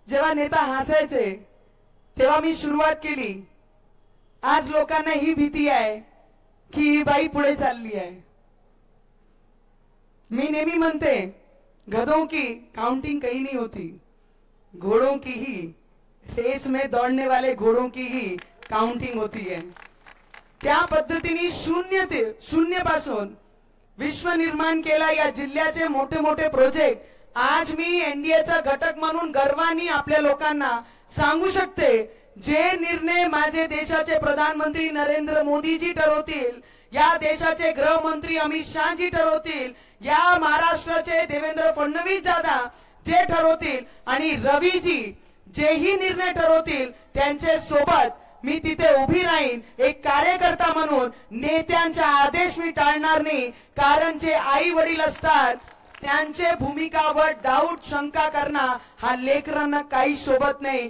जेव्हा नेता हसायचे तेव्हा मी सुरुवात केली। आज लोकांना ही भीती आहे की ही बाई पुढे चालली आहे। मी नेहमी म्हणते गधों की काउंटिंग कहीं नहीं होती, घोड़ों की ही, रेस में दौड़ने वाले घोड़ों की ही काउंटिंग होती है। त्या पद्धतीने शून्य पासून विश्व निर्माण केला। या जिल्ह्याचे मोठे मोठे प्रोजेक्ट आज मी एनडीएचा घटक म्हणून गर्वाने आपल्या लोकांना सांगू शकते। जे निर्णय माझे देशाचे प्रधानमंत्री नरेंद्र मोदीजी ठरवतील, या देशाचे गृहमंत्री अमित शाह जी ठरवतील, या महाराष्ट्राचे देवेंद्र फडणवीस दादा जे ठरवतील आणि रवीजी जेही निर्णय ठरवतील त्यांचे सोबत मी तिथे उभी राहीन एक कार्यकर्ता म्हणून। नेत्यांचे आदेश मी टाळणार नाही, कारण जे आई वडील असतात त्यांचे भूमिकावर डाऊट शंका करणं हा लेकरांना काही शोभत नाही।